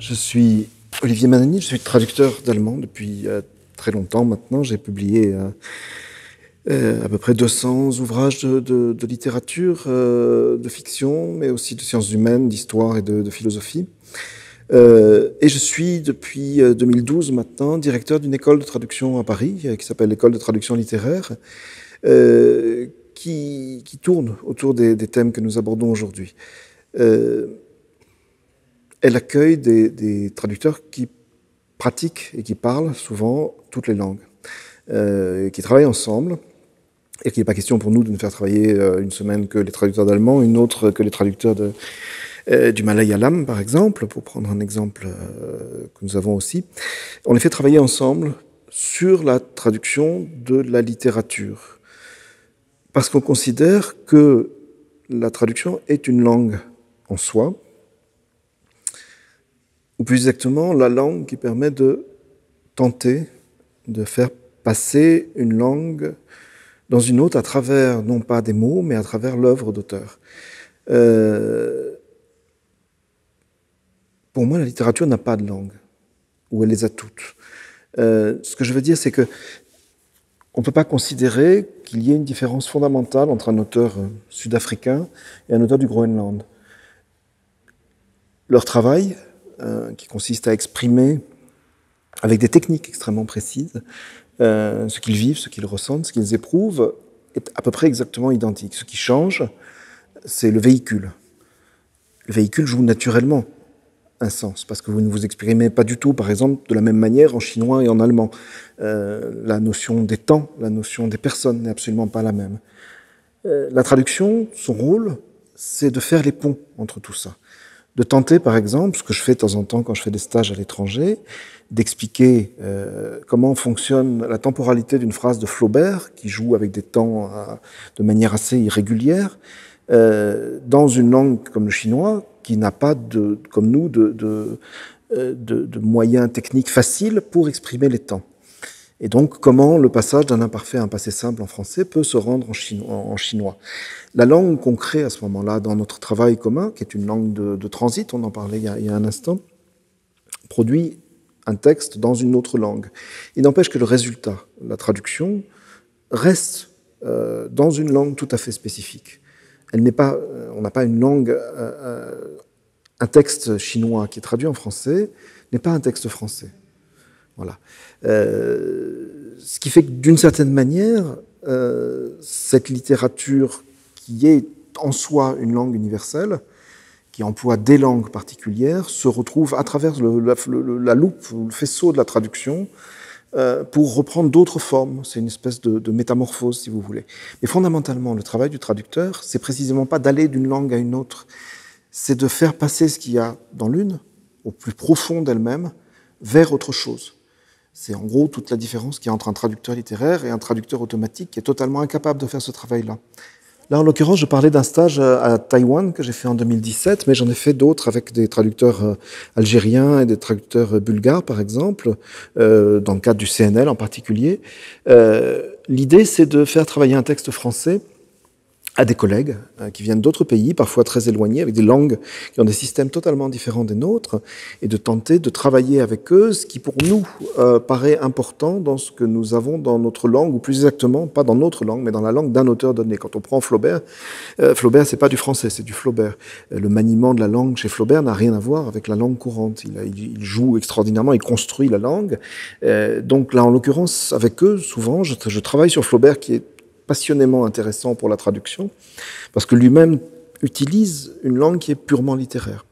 Je suis Olivier Manani, je suis traducteur d'allemand depuis très longtemps maintenant. J'ai publié à peu près 200 ouvrages de littérature, de fiction, mais aussi de sciences humaines, d'histoire et de philosophie. Et je suis depuis 2012 maintenant directeur d'une école de traduction à Paris qui s'appelle l'École de traduction littéraire, qui tourne autour des thèmes que nous abordons aujourd'hui. Elle accueille des traducteurs qui pratiquent et qui parlent souvent toutes les langues, qui travaillent ensemble, et qu'il n'est pas question pour nous de ne faire travailler une semaine que les traducteurs d'allemand, une autre que les traducteurs du malayalam, par exemple, pour prendre un exemple que nous avons aussi. On les fait travailler ensemble sur la traduction de la littérature, parce qu'on considère que la traduction est une langue en soi, ou plus exactement, la langue qui permet de tenter de faire passer une langue dans une autre à travers, non pas des mots, mais à travers l'œuvre d'auteur. Pour moi, la littérature n'a pas de langue, ou elle les a toutes. Ce que je veux dire, c'est que on ne peut pas considérer qu'il y ait une différence fondamentale entre un auteur sud-africain et un auteur du Groenland. Leur travail, qui consiste à exprimer avec des techniques extrêmement précises ce qu'ils vivent, ce qu'ils ressentent, ce qu'ils éprouvent, est à peu près exactement identique. Ce qui change, c'est le véhicule. Le véhicule joue naturellement un sens, parce que vous ne vous exprimez pas du tout, par exemple, de la même manière en chinois et en allemand. La notion des temps, la notion des personnes n'est absolument pas la même. La traduction, son rôle, c'est de faire les ponts entre tout ça. De tenter, par exemple, ce que je fais de temps en temps quand je fais des stages à l'étranger, d'expliquer comment fonctionne la temporalité d'une phrase de Flaubert, qui joue avec des temps de manière assez irrégulière, dans une langue comme le chinois, qui n'a pas, comme nous, de moyens techniques faciles pour exprimer les temps. Et donc, comment le passage d'un imparfait à un passé simple en français peut se rendre en chinois. La langue qu'on crée à ce moment-là dans notre travail commun, qui est une langue de transit, on en parlait il y a un instant, produit un texte dans une autre langue. Il n'empêche que le résultat, la traduction, reste dans une langue tout à fait spécifique. On n'a pas une langue, un texte chinois qui est traduit en français n'est pas un texte français. Voilà. Ce qui fait que d'une certaine manière, cette littérature qui est en soi une langue universelle, qui emploie des langues particulières, se retrouve à travers la loupe, le faisceau de la traduction, pour reprendre d'autres formes. C'est une espèce de métamorphose, si vous voulez. Mais fondamentalement, le travail du traducteur, c'est précisément pas d'aller d'une langue à une autre, c'est de faire passer ce qu'il y a dans l'une, au plus profond d'elle-même, vers autre chose. C'est en gros toute la différence qu'il y a entre un traducteur littéraire et un traducteur automatique qui est totalement incapable de faire ce travail-là. Là, en l'occurrence, je parlais d'un stage à Taïwan que j'ai fait en 2017, mais j'en ai fait d'autres avec des traducteurs algériens et des traducteurs bulgares, par exemple, dans le cadre du CNL en particulier. L'idée, c'est de faire travailler un texte français à des collègues qui viennent d'autres pays, parfois très éloignés, avec des langues qui ont des systèmes totalement différents des nôtres, et de tenter de travailler avec eux, ce qui pour nous paraît important dans ce que nous avons dans notre langue, ou plus exactement, pas dans notre langue, mais dans la langue d'un auteur donné. Quand on prend Flaubert, Flaubert, c'est pas du français, c'est du Flaubert. Le maniement de la langue chez Flaubert n'a rien à voir avec la langue courante. Il joue extraordinairement, il construit la langue. Donc là, en l'occurrence, avec eux, souvent, je travaille sur Flaubert, qui est passionnément intéressant pour la traduction, parce que lui-même utilise une langue qui est purement littéraire,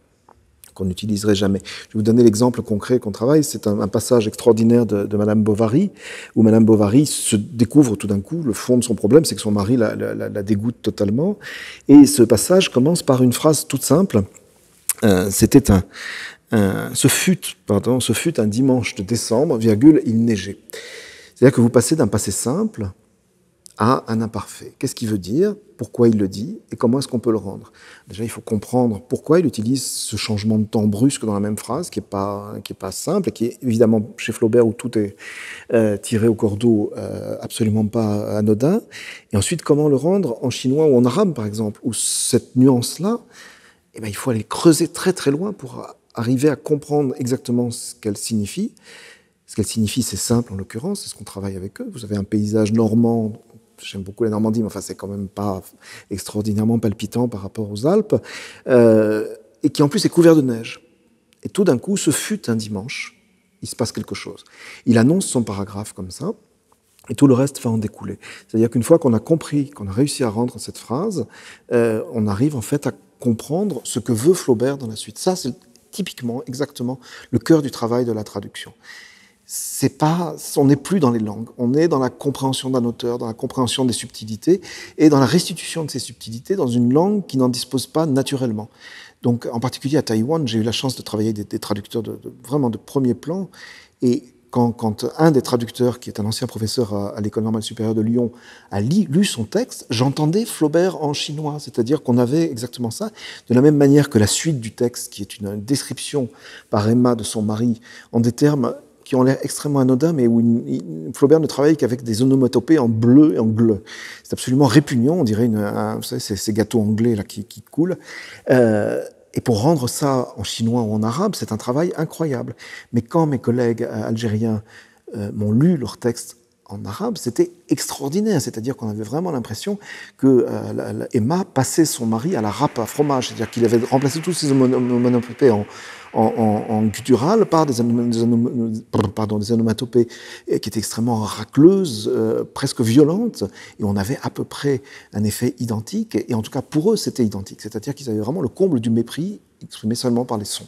qu'on n'utiliserait jamais. Je vais vous donner l'exemple concret qu'on travaille, c'est un passage extraordinaire de Madame Bovary, où Madame Bovary se découvre tout d'un coup, le fond de son problème, c'est que son mari la dégoûte totalement, et ce passage commence par une phrase toute simple, ce fut un dimanche de décembre, virgule, il neigeait. C'est-à-dire que vous passez d'un passé simple à un imparfait. Qu'est-ce qu'il veut dire? Pourquoi il le dit? Et comment est-ce qu'on peut le rendre? Déjà, il faut comprendre pourquoi il utilise ce changement de temps brusque dans la même phrase, qui est pas simple, et qui est évidemment, chez Flaubert, où tout est tiré au cordeau, absolument pas anodin. Et ensuite, comment le rendre en chinois ou en arabe, par exemple, où cette nuance-là, eh ben, il faut aller creuser très très loin pour arriver à comprendre exactement ce qu'elle signifie. Ce qu'elle signifie, c'est simple en l'occurrence, c'est ce qu'on travaille avec eux. Vous avez un paysage normand, j'aime beaucoup la Normandie, mais enfin c'est quand même pas extraordinairement palpitant par rapport aux Alpes, et qui en plus est couvert de neige. Et tout d'un coup, ce fut un dimanche, il se passe quelque chose. Il annonce son paragraphe comme ça, et tout le reste va en découler. C'est-à-dire qu'une fois qu'on a compris, qu'on a réussi à rendre cette phrase, on arrive en fait à comprendre ce que veut Flaubert dans la suite. Ça, c'est typiquement, exactement, le cœur du travail de la traduction. C'est pas, on n'est plus dans les langues, on est dans la compréhension d'un auteur, dans la compréhension des subtilités et dans la restitution de ces subtilités dans une langue qui n'en dispose pas naturellement. Donc, en particulier à Taïwan, j'ai eu la chance de travailler des traducteurs vraiment de premier plan. Et quand un des traducteurs, qui est un ancien professeur à l'École normale supérieure de Lyon, a lu son texte, j'entendais Flaubert en chinois. C'est-à-dire qu'on avait exactement ça. De la même manière que la suite du texte, qui est une description par Emma de son mari, en des termes qui ont l'air extrêmement anodins, mais où Flaubert ne travaille qu'avec des onomatopées en bleu et en gle. C'est absolument répugnant, on dirait vous savez, ces gâteaux anglais là, qui coulent. Et pour rendre ça en chinois ou en arabe, c'est un travail incroyable. Mais quand mes collègues algériens m'ont lu leur texte en arabe, c'était extraordinaire. C'est-à-dire qu'on avait vraiment l'impression que Emma passait son mari à la râpe à fromage. C'est-à-dire qu'il avait remplacé tous ses onomatopées en guttural par des onomatopées qui étaient extrêmement racleuses, presque violentes, et on avait à peu près un effet identique, et en tout cas pour eux c'était identique, c'est-à-dire qu'ils avaient vraiment le comble du mépris exprimé seulement par les sons.